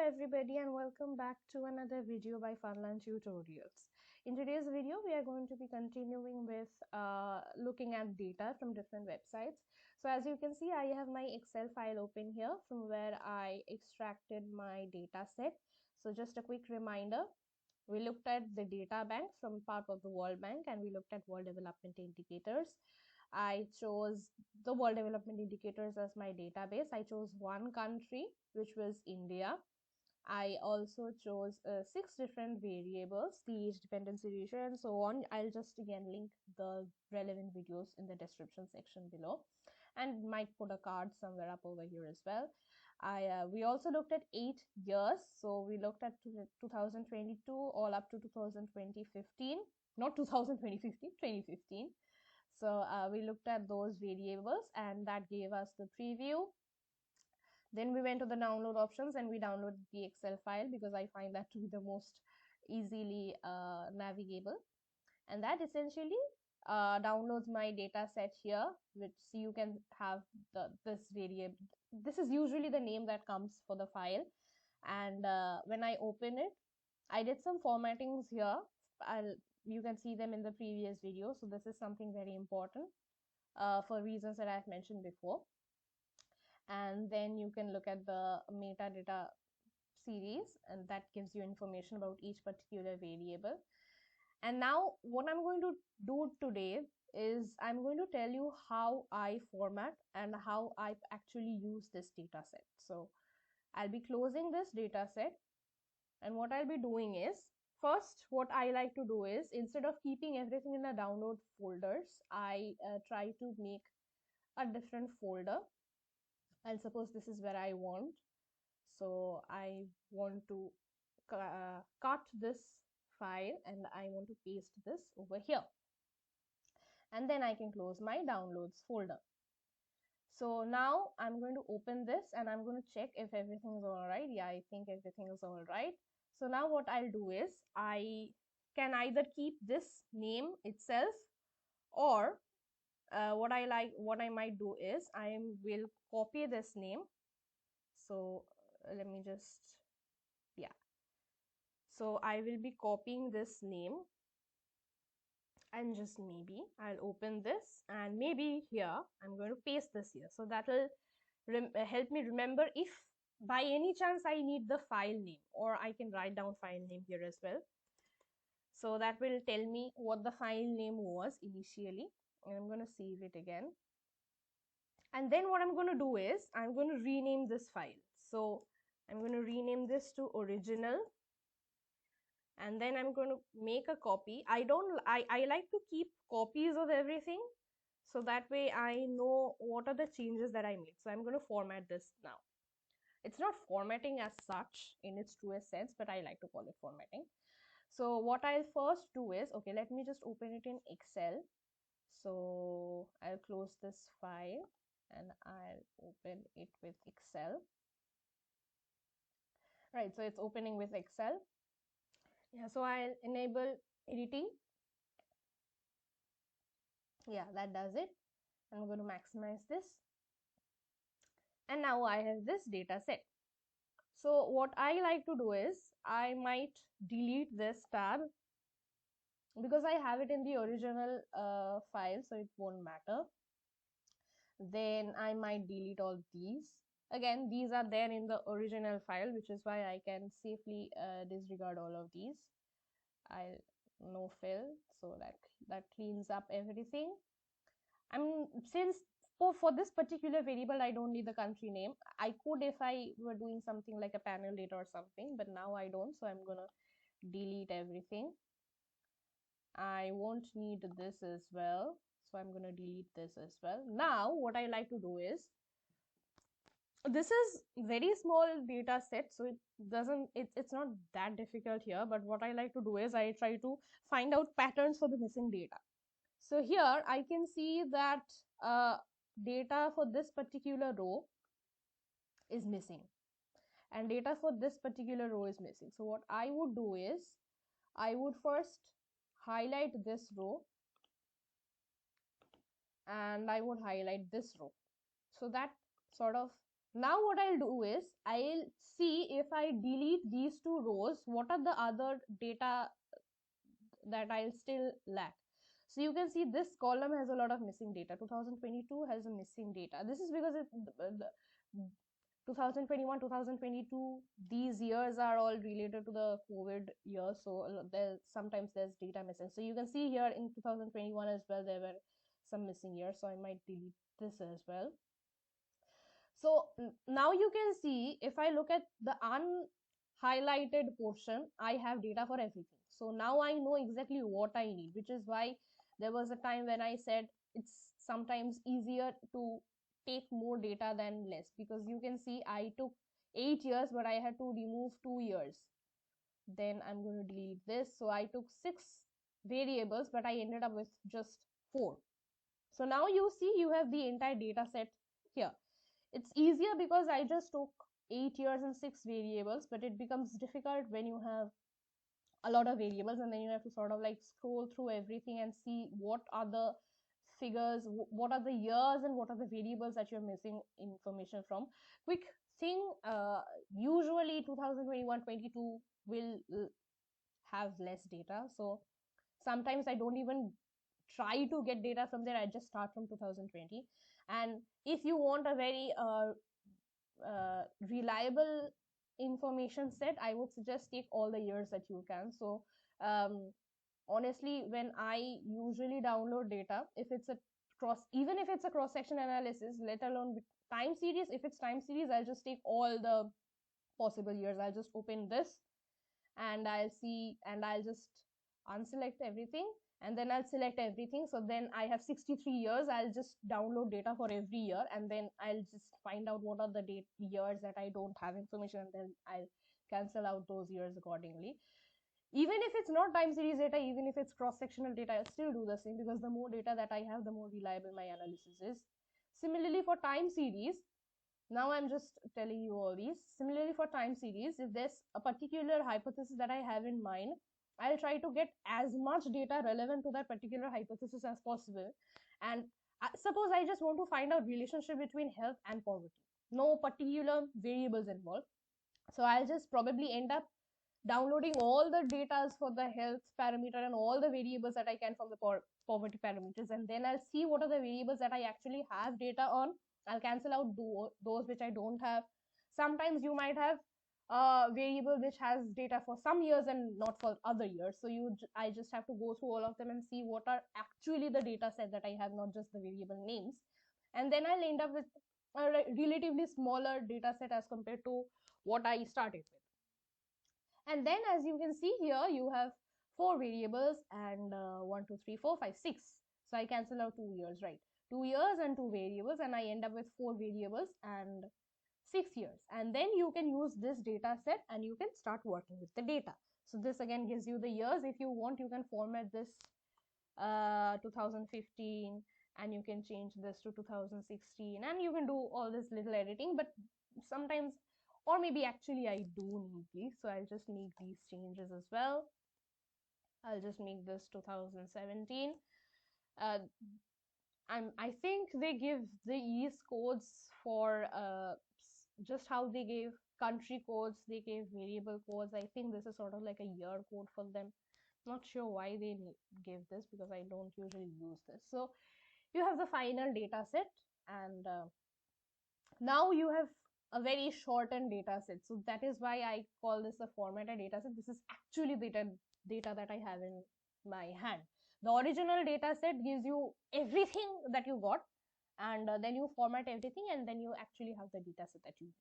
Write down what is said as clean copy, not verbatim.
everybody, and welcome back to another video by Funland Tutorials. In today's video, we are going to be continuing with looking at data from different websites. So as you can see, I have my Excel file open here from where I extracted my data set. So just a quick reminder, we looked at the data bank from part of the World Bank, and we looked at World Development Indicators. I chose the World Development Indicators as my database. I chose one country, which was India. I also chose 6 different variables, the age, dependency ratio, and so on. I'll just again link the relevant videos in the description section below, and might put a card somewhere up over here as well. We also looked at 8 years, so we looked at 2022 all up to 2015, not 2015, 2015. So we looked at those variables, and that gave us the preview. Then we went to the download options and we downloaded the Excel file because I find that to be the most easily navigable. And that essentially downloads my data set here, which you can have this variable. This is usually the name that comes for the file. And when I open it, I did some formattings here. You can see them in the previous video. So this is something very important for reasons that I've mentioned before. And then you can look at the metadata series, and that gives you information about each particular variable. And now what I'm going to do today is I'm going to tell you how I format and how I actually use this data set. So I'll be closing this data set, and what I'll be doing is, first, what I like to do is, instead of keeping everything in the download folders, I try to make a different folder. And suppose this is where I want. So I want to cut this file and I want to paste this over here. And then I can close my downloads folder. So now I'm going to open this and I'm going to check if everything is all right. Yeah, I think everything is all right. So now what I'll do is I can either keep this name itself, or what I might do is I will copy this name. So let me just, yeah. So I will be copying this name, and just maybe I'll open this, and maybe here I'm going to paste this here. So that will help me remember if by any chance I need the file name, or I can write down file name here as well. So that will tell me what the file name was initially, and I'm going to save it again. And then what I'm going to do is I'm going to rename this file. So I'm going to rename this to original, and then I'm going to make a copy. I like to keep copies of everything, so that way I know what are the changes that I made. So I'm going to format this now. It's not formatting as such in its truest sense, but I like to call it formatting. So what I'll first do is, okay, let me just open it in Excel. So I'll close this file and I'll open it with Excel. Right, so it's opening with Excel. Yeah, so I'll enable editing. Yeah, that does it. I'm going to maximize this. And now I have this data set. So what I like to do is I might delete this tab because I have it in the original file, so it won't matter. Then I might delete all these. Again, these are there in the original file, which is why I can safely disregard all of these. I'll no fill, so that cleans up everything. Since for this particular variable I don't need the country name. I could if I were doing something like a panel data or something, but now I don't, so I'm gonna delete everything. I won't need this as well, so I'm gonna delete this as well. Now what I like to do is, this is very small data set, so it's not that difficult here, but what I like to do is I try to find out patterns for the missing data. So here I can see that data for this particular row is missing, and data for this particular row is missing. So what I would do is I would first highlight this row and I would highlight this row. So that sort of, now what I'll do is I'll see if I delete these two rows, what are the other data that I'll still lack? So you can see this column has a lot of missing data. 2022 has a missing data. This is because 2021, 2022, these years are all related to the COVID year. So sometimes there's data missing. So you can see here in 2021 as well, there were some missing years. So I might delete this as well. So now you can see, if I look at the unhighlighted portion, I have data for everything. So now I know exactly what I need, which is why there was a time when I said it's sometimes easier to take more data than less, because you can see I took 8 years, but I had to remove 2 years. Then I'm going to delete this. So I took 6 variables, but I ended up with just 4. So now you see you have the entire data set here. It's easier because I just took 8 years and 6 variables, but it becomes difficult when you have a lot of variables and then you have to sort of like scroll through everything and see what are the figures, what are the years, and what are the variables that you're missing information from. Quick thing, usually 2021-22 will have less data. So sometimes I don't even try to get data from there. I just start from 2020. And if you want a very reliable information set, I would suggest take all the years that you can. So honestly, when I usually download data, if it's a even if it's a cross section analysis, let alone with time series, if it's time series, I'll just take all the possible years. I'll just open this and I'll see, and I'll just unselect everything, and then I'll select everything. So then I have 63 years. I'll just download data for every year, and then I'll just find out what are the years that I don't have information, and then I'll cancel out those years accordingly. Even if it's not time series data, even if it's cross-sectional data, I'll still do the same, because the more data that I have, the more reliable my analysis is. Similarly for time series, now I'm just telling you all these. Similarly for time series, if there's a particular hypothesis that I have in mind, I'll try to get as much data relevant to that particular hypothesis as possible. And suppose I just want to find out relationship between health and poverty, no particular variables involved. So I'll just probably end up downloading all the data for the health parameter and all the variables that I can from the poverty parameters, and then I'll see what are the variables that I actually have data on. I'll cancel out those which I don't have. Sometimes you might have a variable which has data for some years and not for other years, so I just have to go through all of them and see what are actually the data set that I have, not just the variable names. And then I'll end up with a relatively smaller data set as compared to what I started with. And then as you can see here, you have 4 variables and 1, 2, 3, 4, 5, 6. So I cancel out 2 years, right? 2 years and 2 variables, and I end up with 4 variables and 6 years. And then you can use this data set and you can start working with the data. So this again gives you the years. If you want, you can format this 2015, and you can change this to 2016, and you can do all this little editing. But sometimes, or maybe actually I do need these, so I'll just make these changes as well. I'll just make this 2017. I think they give the yeast codes for just how they gave country codes, they gave variable codes. I think this is sort of like a year code for them. Not sure why they give this, because I don't usually use this. So you have the final data set, and now you have a very shortened data set. So that is why I call this a formatted data set. This is actually data that I have in my hand. The original data set gives you everything that you got, and then you format everything, and then you actually have the data set that you need.